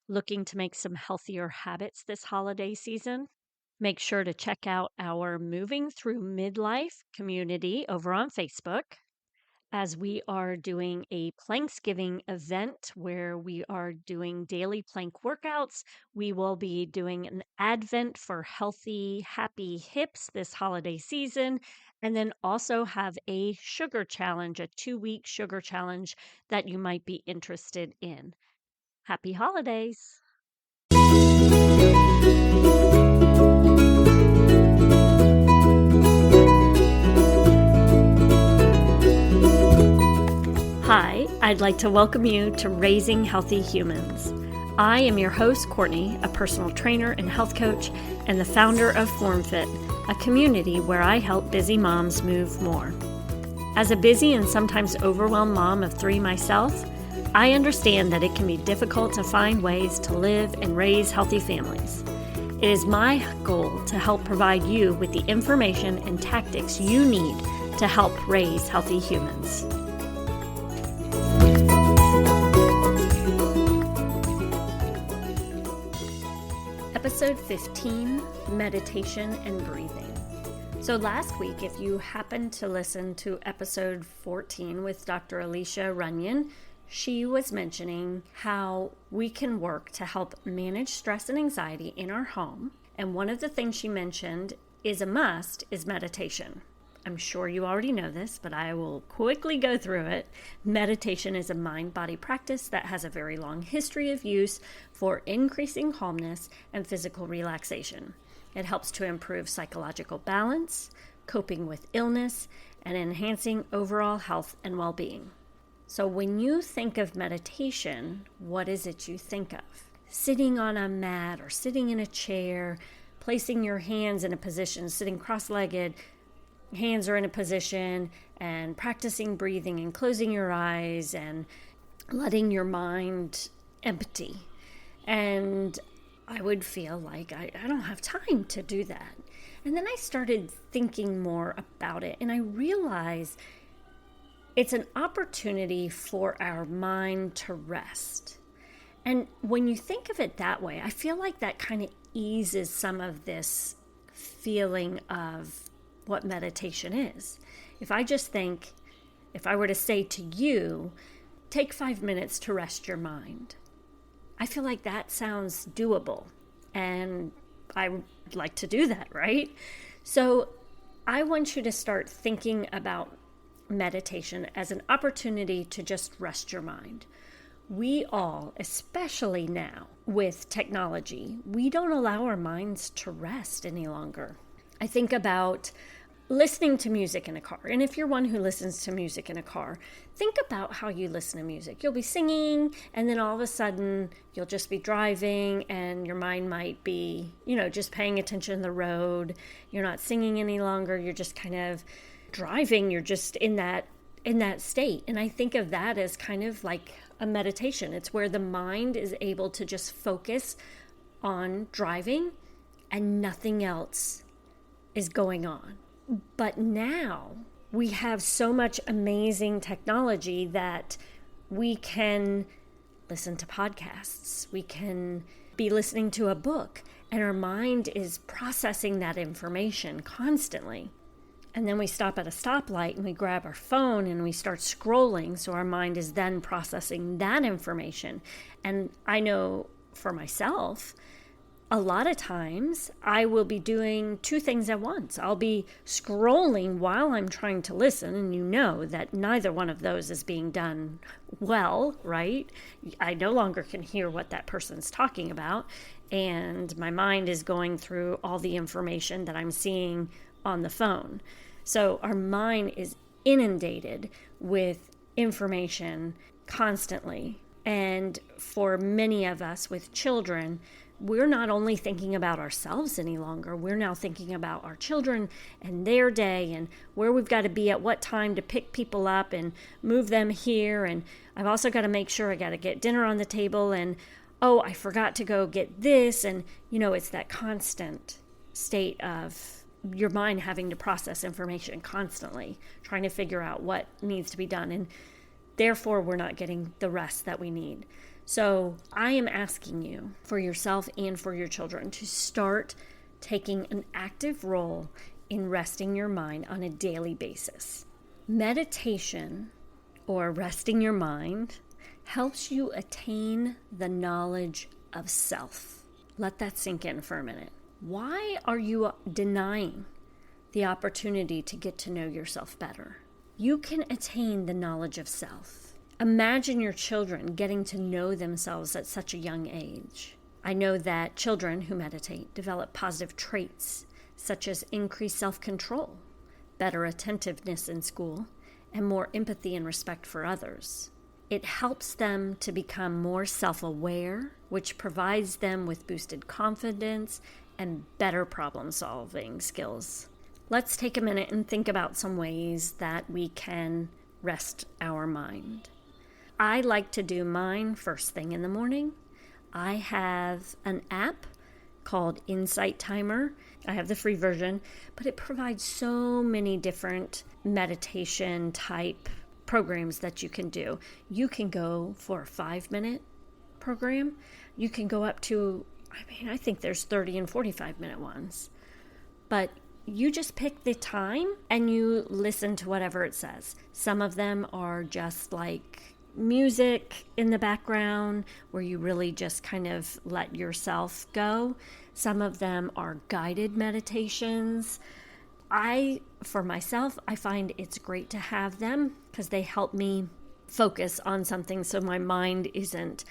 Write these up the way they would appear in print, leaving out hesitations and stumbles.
Looking to make some healthier habits this holiday season? Make sure to check out our Moving Through Midlife community over on Facebook, as we are doing a Planksgiving event where we are doing daily plank workouts. We will be doing an Advent for healthy, happy hips this holiday season, and then also have a sugar challenge, a 2-week sugar challenge that you might be interested in. Happy holidays! Hi, I'd like to welcome you to Raising Healthy Humans. I am your host, Courtney, a personal trainer and health coach, and the founder of FormFit, a community where I help busy moms move more. As a busy and sometimes overwhelmed mom of 3 myself, I understand that it can be difficult to find ways to live and raise healthy families. It is my goal to help provide you with the information and tactics you need to help raise healthy humans. Episode 15, Meditation and Breathing. So last week, if you happened to listen to episode 14 with Dr. Alyssa Runyon, she was mentioning how we can work to help manage stress and anxiety in our home. And one of the things she mentioned is a must is meditation. I'm sure you already know this, but I will quickly go through it. Meditation is a mind-body practice that has a very long history of use for increasing calmness and physical relaxation. It helps to improve psychological balance, coping with illness, and enhancing overall health and well-being. So when you think of meditation, what is it you think of? Sitting on a mat or sitting in a chair, placing your hands in a position, sitting cross-legged, hands are in a position, and practicing breathing and closing your eyes and letting your mind empty. And I would feel like I don't have time to do that. And then I started thinking more about it, and I realized it's an opportunity for our mind to rest. And when you think of it that way, I feel like that kind of eases some of this feeling of what meditation is. If I were to say to you, take 5 minutes to rest your mind, I feel like that sounds doable. And I would like to do that, right? So I want you to start thinking about meditation as an opportunity to just rest your mind. We all, especially now with technology, we don't allow our minds to rest any longer. I think about listening to music in a car. And if you're one who listens to music in a car, think about how you listen to music. You'll be singing, and then all of a sudden you'll just be driving and your mind might be, just paying attention to the road. You're not singing any longer. You're just kind of driving. You're just in that state. And I think of that as kind of like a meditation. It's where the mind is able to just focus on driving and nothing else is going on. But now we have so much amazing technology that we can listen to podcasts. We can be listening to a book, and our mind is processing that information constantly. And then we stop at a stoplight and we grab our phone and we start scrolling. So our mind is then processing that information. And I know for myself, a lot of times I will be doing 2 things at once. I'll be scrolling while I'm trying to listen, and you know that neither one of those is being done well, right? I no longer can hear what that person's talking about, and my mind is going through all the information that I'm seeing on the phone. So our mind is inundated with information constantly. And for many of us with children, we're not only thinking about ourselves any longer, we're now thinking about our children and their day and where we've got to be at what time to pick people up and move them here. And I've also got to make sure I got to get dinner on the table, and I forgot to go get this. And, it's that constant state of your mind having to process information constantly, trying to figure out what needs to be done. And therefore, we're not getting the rest that we need. So I am asking you, for yourself and for your children, to start taking an active role in resting your mind on a daily basis. Meditation, or resting your mind, helps you attain the knowledge of self. Let that sink in for a minute. Why are you denying the opportunity to get to know yourself better? You can attain the knowledge of self. Imagine your children getting to know themselves at such a young age. I know that children who meditate develop positive traits such as increased self-control, better attentiveness in school, and more empathy and respect for others. It helps them to become more self-aware, which provides them with boosted confidence and better problem-solving skills. Let's take a minute and think about some ways that we can rest our mind. I like to do mine first thing in the morning. I have an app called Insight Timer. I have the free version, but it provides so many different meditation type programs that you can do. You can go for a 5-minute program. You can go up to, I think there's 30 and 45-minute ones. But you just pick the time and you listen to whatever it says. Some of them are just like music in the background where you really just kind of let yourself go. Some of them are guided meditations. For myself, I find it's great to have them because they help me focus on something so my mind isn't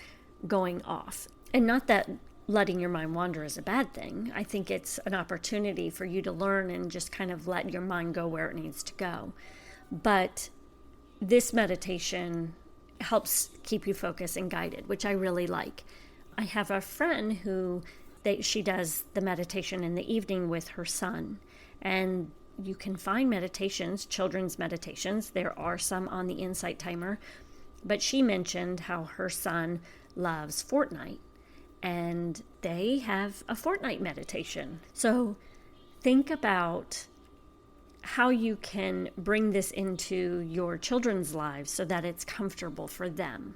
going off. And not that letting your mind wander is a bad thing. I think it's an opportunity for you to learn and just kind of let your mind go where it needs to go. But this meditation helps keep you focused and guided, which I really like. I have a friend who she does the meditation in the evening with her son, and you can find meditations, children's meditations. There are some on the Insight Timer, but she mentioned how her son loves Fortnite, and they have a Fortnite meditation. So think about how you can bring this into your children's lives so that it's comfortable for them.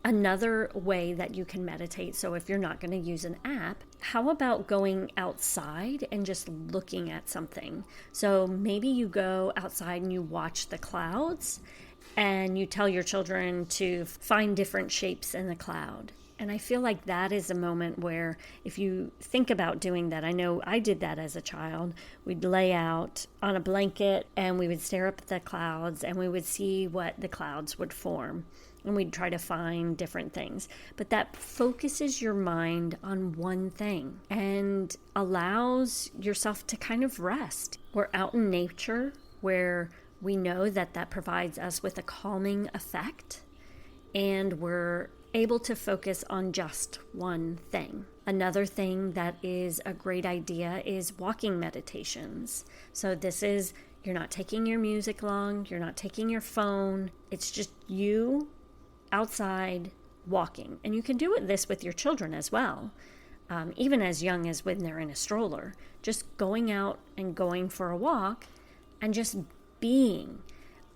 Another way that you can meditate, so if you're not going to use an app, how about going outside and just looking at something? So maybe you go outside and you watch the clouds and you tell your children to find different shapes in the cloud. And I feel like that is a moment where if you think about doing that, I know I did that as a child. We'd lay out on a blanket and we would stare up at the clouds and we would see what the clouds would form. And we'd try to find different things. But that focuses your mind on one thing and allows yourself to kind of rest. We're out in nature where we know that provides us with a calming effect, and we're able to focus on just one thing. Another thing that is a great idea is walking meditations. So this is, you're not taking your music along, you're not taking your phone, it's just you outside walking. And you can do this with your children as well, even as young as when they're in a stroller. Just going out and going for a walk and just being.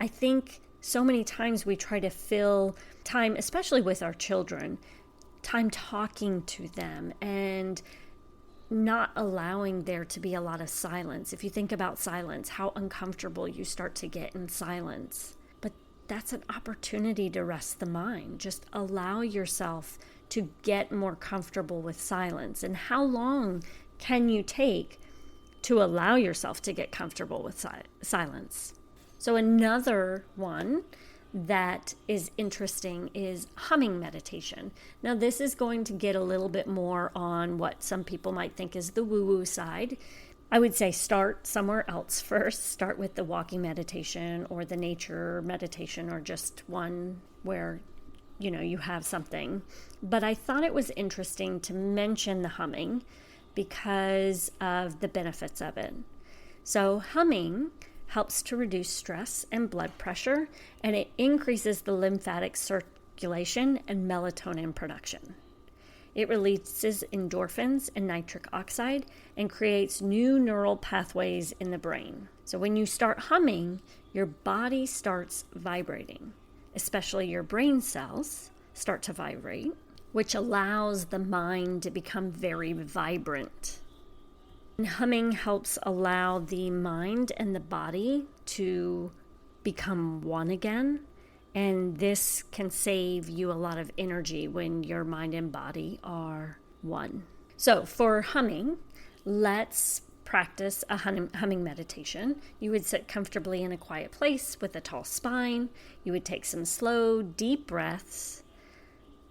I think so many times we try to fill time, especially with our children, time talking to them and not allowing there to be a lot of silence. If you think about silence, how uncomfortable you start to get in silence. But that's an opportunity to rest the mind. Just allow yourself to get more comfortable with silence. And how long can you take to allow yourself to get comfortable with silence? So another one that is interesting is humming meditation. Now this is going to get a little bit more on what some people might think is the woo-woo side. I would say start somewhere else first. Start with the walking meditation or the nature meditation, or just one where you have something. But I thought it was interesting to mention the humming because of the benefits of it. So humming helps to reduce stress and blood pressure, and it increases the lymphatic circulation and melatonin production. It releases endorphins and nitric oxide and creates new neural pathways in the brain. So when you start humming, your body starts vibrating, especially your brain cells start to vibrate, which allows the mind to become very vibrant. And humming helps allow the mind and the body to become one again. And this can save you a lot of energy when your mind and body are one. So for humming, let's practice a humming meditation. You would sit comfortably in a quiet place with a tall spine. You would take some slow, deep breaths.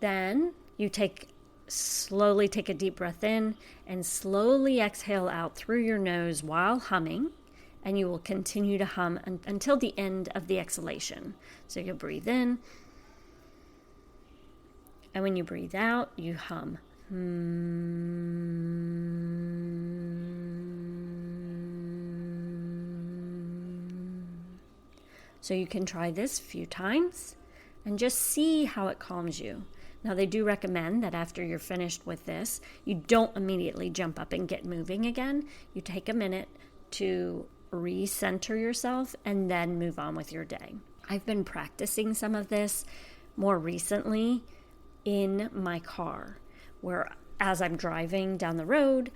Then you slowly take a deep breath in and slowly exhale out through your nose while humming. And you will continue to hum until the end of the exhalation. So you'll breathe in. And when you breathe out, you hum. So you can try this a few times and just see how it calms you. Now, they do recommend that after you're finished with this, you don't immediately jump up and get moving again. You take a minute to recenter yourself and then move on with your day. I've been practicing some of this more recently in my car, where as I'm driving down the road,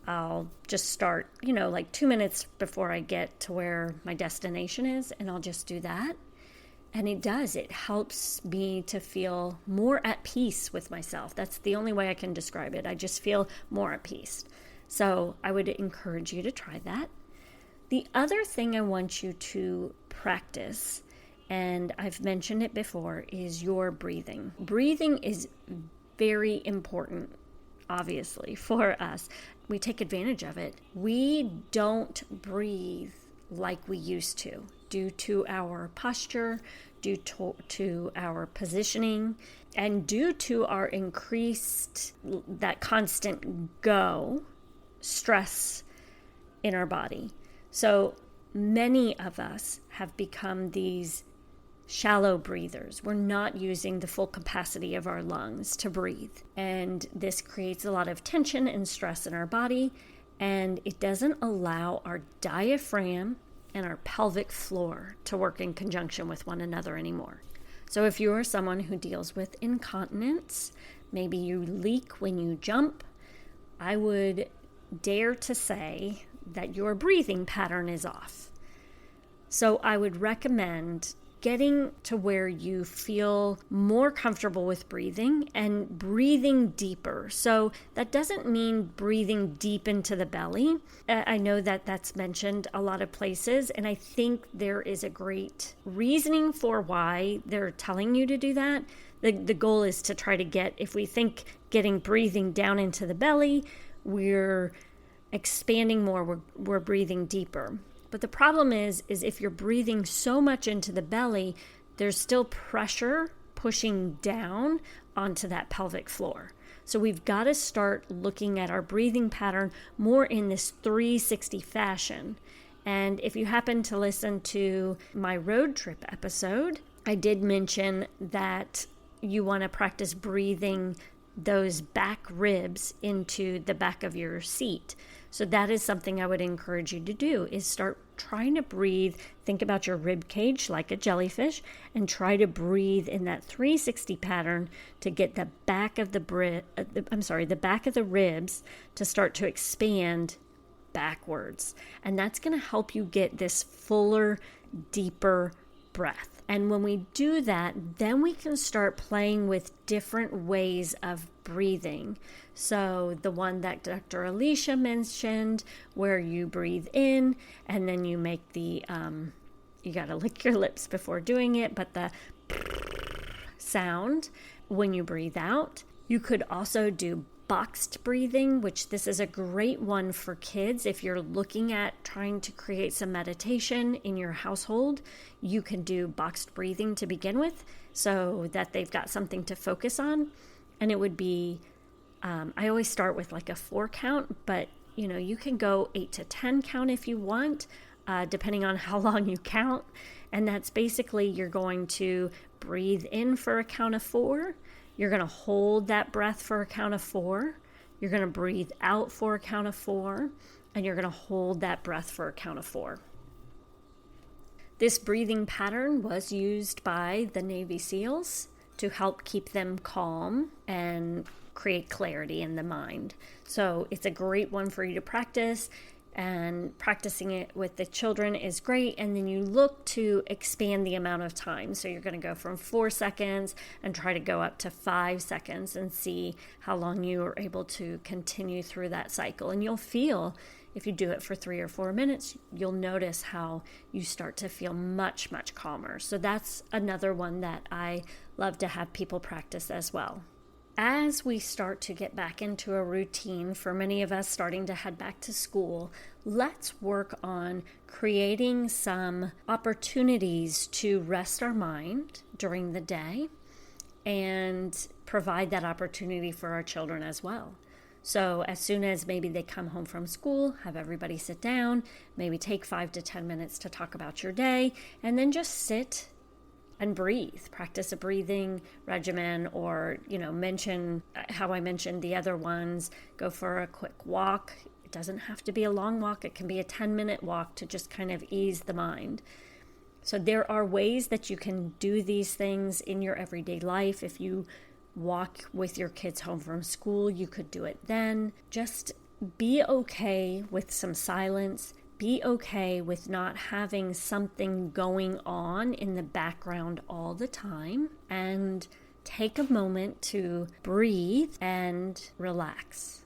I'll just start, like 2 minutes before I get to where my destination is, and I'll just do that. And it helps me to feel more at peace with myself. That's the only way I can describe it. I just feel more at peace. So I would encourage you to try that. The other thing I want you to practice, and I've mentioned it before, is your breathing. Breathing is very important, obviously, for us. We take advantage of it. We don't breathe like we used to due to our posture, due to our positioning, and due to our increased, that constant stress in our body. So many of us have become these shallow breathers. We're not using the full capacity of our lungs to breathe. And this creates a lot of tension and stress in our body. And it doesn't allow our diaphragm and our pelvic floor to work in conjunction with one another anymore. So if you are someone who deals with incontinence, maybe you leak when you jump, I would dare to say that your breathing pattern is off. So I would recommend getting to where you feel more comfortable with breathing and breathing deeper. So that doesn't mean breathing deep into the belly. I know that that's mentioned a lot of places, and I think there is a great reasoning for why they're telling you to do that. The goal is to try to get, if we think getting breathing down into the belly, we're expanding more, we're breathing deeper. But the problem is if you're breathing so much into the belly, there's still pressure pushing down onto that pelvic floor. So we've got to start looking at our breathing pattern more in this 360 fashion. And if you happen to listen to my road trip episode, I did mention that you want to practice breathing those back ribs into the back of your seat. So that is something I would encourage you to do, is start trying to breathe. Think about your rib cage like a jellyfish and try to breathe in that 360 pattern to get the back of the back of the ribs to start to expand backwards. And that's going to help you get this fuller, deeper breath. And when we do that, then we can start playing with different ways of breathing. So the one that Dr. Alyssa mentioned, where you breathe in and then you make the, you got to lick your lips before doing it, but the sound when you breathe out. You could also do boxed breathing, which this is a great one for kids. If you're looking at trying to create some meditation in your household, you can do boxed breathing to begin with so that they've got something to focus on. And it would be, I always start with like a 4 count, but you can go 8 to 10 count if you want, depending on how long you count. And that's basically, you're going to breathe in for a count of 4. You're going to hold that breath for a count of 4. You're going to breathe out for a count of 4. And you're going to hold that breath for a count of 4. This breathing pattern was used by the Navy SEALs to help keep them calm and create clarity in the mind. So it's a great one for you to practice, and practicing it with the children is great. And then you look to expand the amount of time. So you're going to go from 4 seconds and try to go up to 5 seconds and see how long you are able to continue through that cycle. And you'll feel, if you do it for 3 or 4 minutes, you'll notice how you start to feel much, much calmer. So that's another one that I love to have people practice as well. As we start to get back into a routine, for many of us starting to head back to school, let's work on creating some opportunities to rest our mind during the day and provide that opportunity for our children as well. So as soon as maybe they come home from school, have everybody sit down, maybe take 5 to 10 minutes to talk about your day, and then just sit and breathe. Practice a breathing regimen, or, mention how I mentioned the other ones. Go for a quick walk. It doesn't have to be a long walk. It can be a 10-minute walk to just kind of ease the mind. So there are ways that you can do these things in your everyday life. If you walk with your kids home from school, you could do it then. Just be okay with some silence. Be okay with not having something going on in the background all the time, and take a moment to breathe and relax.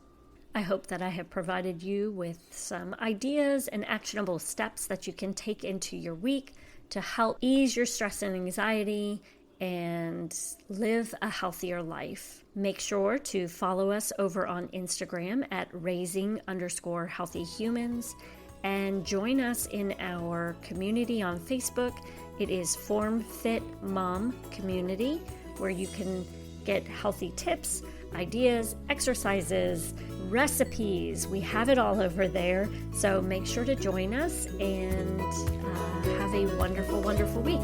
I hope that I have provided you with some ideas and actionable steps that you can take into your week to help ease your stress and anxiety and live a healthier life. Make sure to follow us over on Instagram at raising_healthy-humans. And join us in our community on Facebook. It is Form Fit Mom Community, where you can get healthy tips, ideas, exercises, recipes. We have it all over there. So make sure to join us and have a wonderful, wonderful week.